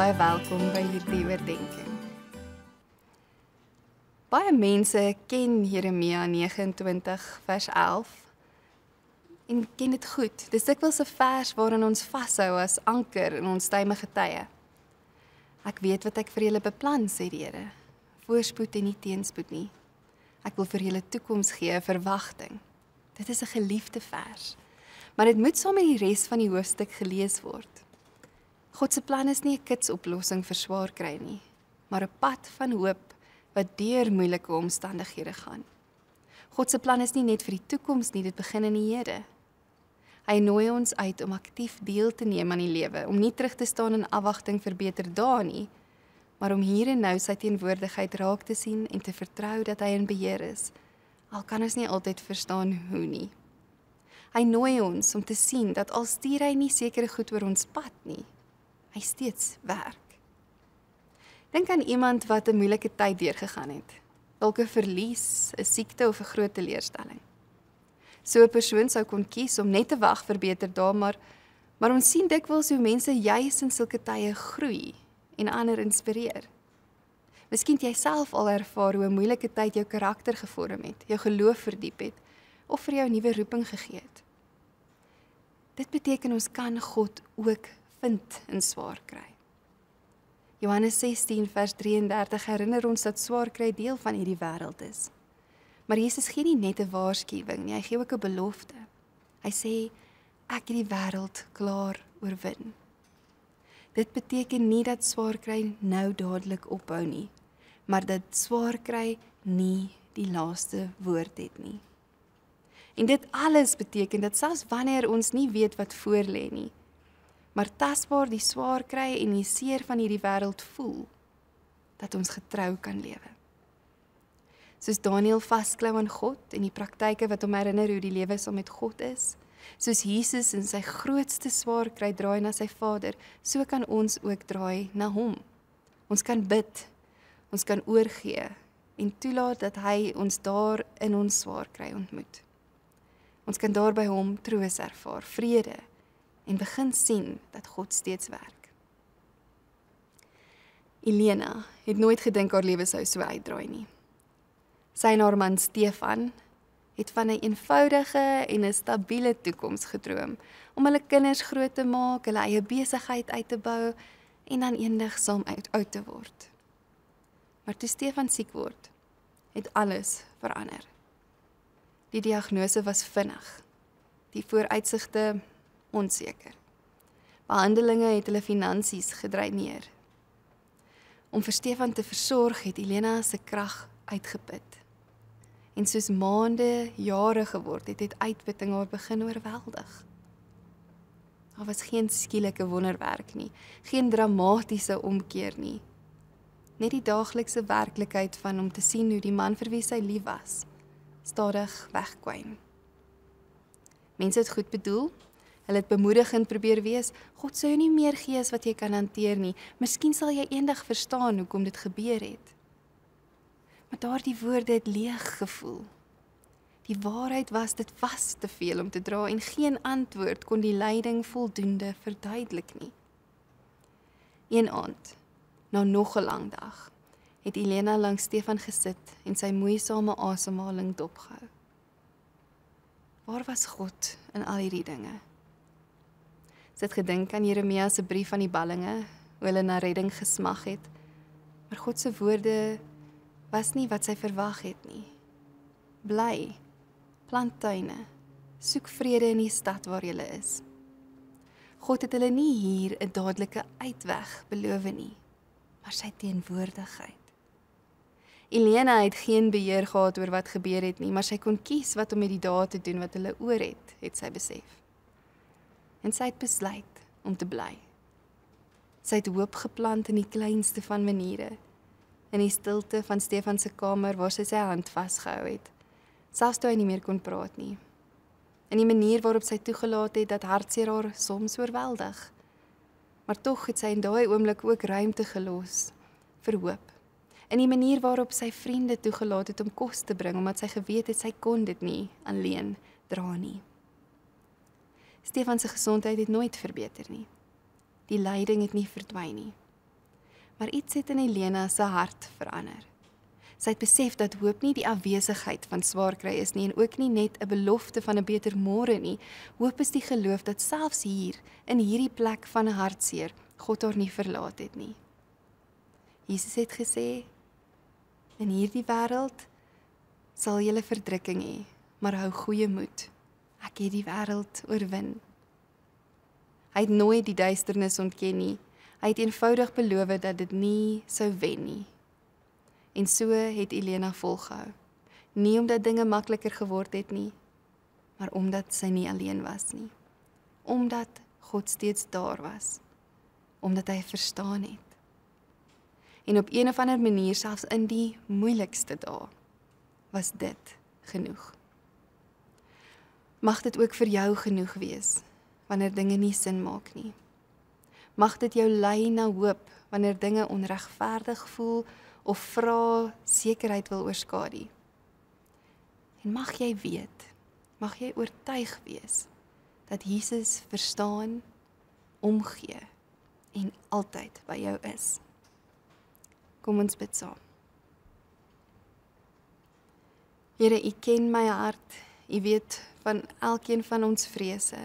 baie welkom by hierdie oordeenking. Baie mense ken Jeremia 29 vers 11 en ken dit goed. Dis dikwels 'n vers waarin ons vashou as anker in ons stymige tye. Ek weet wat ek vir julle beplan, sê die Here. Voorspoed en nie teenspoed nie. Ek wil vir julle toekoms gee, 'n verwagting. Dit is 'n geliefde vers, maar dit moet saam met die res van die hoofstuk gelees word. God se plan is nie 'n kitsoplossing vir swaar kry nie, maar 'n pad van hoop wat deur moeilike omstandighede gaan. God se plan is nie net vir die toekoms nie, dit begin in die hede. Hy nooi ons uit om aktief deel te neem aan die lewe, om nie terug te staan in afwagting vir beter dae nie, maar om hier en nou sy teenwoordigheid raak te sien en te vertrou dat hy in beheer is, al kan ons nie altyd verstaan hoe nie. Hy nooi ons om te sien dat al stuur hy nie sekere goed oor ons pad nie, hy steeds werk. Dink aan iemand wat 'n moeilike tyd deurgegaan het, dalk 'n verlies, 'n siekte of 'n groot teleurstelling. So 'n persoon sou kon kies om net te wag vir beter dae, maar ons sien dikwels hoe mense juis in sulke tye groei en ander inspireer. Miskien het jy self al ervaar hoe 'n moeilike tyd jou karakter gevorm het, jou geloof verdiep het, of vir jou 'n nuwe roeping gegee het. Dit beteken ons kan God ook vind in swaar kry. Johannes 16 vers 33 herinner ons dat swaar kry deel van hierdie wêreld is. Maar Jesus gee nie net 'n waarskuwing nie, hy gee ook 'n belofte. Hy sê, ek het die wêreld klaar oorwin. Dit beteken nie dat swaar kry nou dadelik ophou nie, maar dat swaar kry nie die laaste woord het nie. En dit alles beteken dat selfs wanneer ons nie weet wat voor lê nie, maar tasbaar die swaar kry en die seer van hierdie wêreld voel, dat ons getrou kan lewe. Soos Daniël vasklou aan God en die praktyke wat hom herinner hoe die lewe saam met God is, soos Jesus in sy grootste swaar kry draai na sy Vader, so kan ons ook draai na hom. Ons kan bid, ons kan oorgee en toelaat dat hy ons daar in ons swaar kry ontmoet. Ons kan daar by hom troos ervaar, vrede en begin sien dat God steeds werk. Elena het nooit gedink haar lewe sou so uitdraai nie. Sy en haar man Stefan het van 'n eenvoudige en 'n stabiele toekoms gedroom, om hulle kinders groot te maak, hulle eie besigheid uit te bou en dan eendag saam oud te word. Maar toe Stefan siek word, het alles verander. Die diagnose was vinnig, die vooruitsigte onseker. Behandelinge het hulle finansies gedreineer. Om vir Stefan te versorg het Elena se krag uitgeput. En soos maande, jare geword het uitputting haar begin oorweldig. Daar was geen skielike wonderwerk nie, geen dramatiese omkeer nie. Net die daaglikse werklikheid van om te sien hoe die man vir wie sy lief was, stadig wegkwyn. Mense het goed bedoel, hulle het bemoedigend probeer wees, God sou jou nie meer gee as wat jy kan hanteer nie, miskien sal jy eendag verstaan hoekom dit gebeur het. Maar daardie woorde het leeg gevoel. Die waarheid was, dit was te veel om te dra en geen antwoord kon die lyding voldoende verduidelik nie. Een aand, na nog 'n lang dag, het Elena langs Stefan gesit en sy moeisame asemhaling dopgehou. Waar was God in al hierdie dinge? Sy het gedink aan Jeremia se brief aan die ballinge, hoe hulle na redding gesmag het, maar God se woorde was nie wat sy verwag het nie. Bly, plant tuine, soek vrede in die stad waar jy is. God het hulle nie hier 'n dadelike uitweg beloof nie, maar sy teenwoordigheid. Elena het geen beheer gehad oor wat gebeur het nie, maar sy kon kies wat om met die dae te doen wat hulle oor het sy besef. En sy het besluit om te bly. Sy het hoop geplant in die kleinste van maniere, in die stilte van Stefan se kamer waar sy hand vasgehou het, selfs toe hy nie meer kon praat nie. In die manier waarop sy toegelaat het dat hartseer haar soms oorweldig. Maar tog het sy in daai oomblik ook ruimte gelos vir hoop. In die manier waarop sy vriende toegelaat het om kos te bring, omdat sy geweet het sy kon dit nie alleen dra nie. Stefan se gesondheid het nooit verbeter nie. Die lyding het nie verdwyn nie. Maar iets het in Elena se hart verander. Sy het besef dat hoop nie die afwesigheid van swaar kry is nie en ook nie net 'n belofte van 'n beter môre nie. Hoop is die geloof dat selfs hier, in hierdie plek van hartseer, God haar nie verlaat het nie. Jesus het gesê, in hierdie wêreld sal julle verdrukking hê, maar hou goeie moed. Ek het die wêreld oorwin. Hy het nooit die duisternis ontken nie. Hy het eenvoudig beloof dat dit nie sou wen nie. En so het Elena volgehou. Nie omdat dinge makliker geword het nie, maar omdat sy nie alleen was nie. Omdat God steeds daar was. Omdat hy verstaan het. En op een of ander manier, selfs in die moeilikste dae, was dit genoeg. Mag dit ook vir jou genoeg wees, wanneer dinge nie sin maak nie. Mag dit jou lei na hoop, wanneer dinge onregverdig voel, of vra sekerheid wil oorskadu. En mag jy weet, mag jy oortuig wees, dat Jesus verstaan, omgee, en altyd by jou is. Kom ons bid saam. Here, U ken my hart, U weet van elkeen van ons vrese,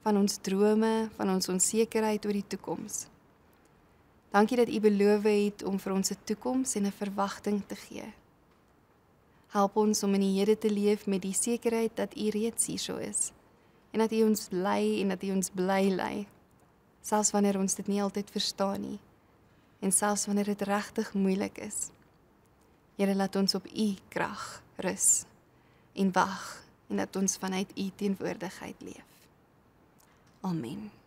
van ons drome, van ons onsekerheid oor die toekoms. Dankie dat U beloof het om vir ons 'n toekoms en 'n verwagting te gee. Help ons om in die hede te leef met die sekerheid dat U reeds hierso is, en dat U ons lei en dat U ons bly lei, selfs wanneer ons dit nie altyd verstaan nie, en selfs wanneer dit regtig moeilik is. Here, laat ons op U krag rus en wag, en dat ons vanuit U teenwoordigheid leef. Amen.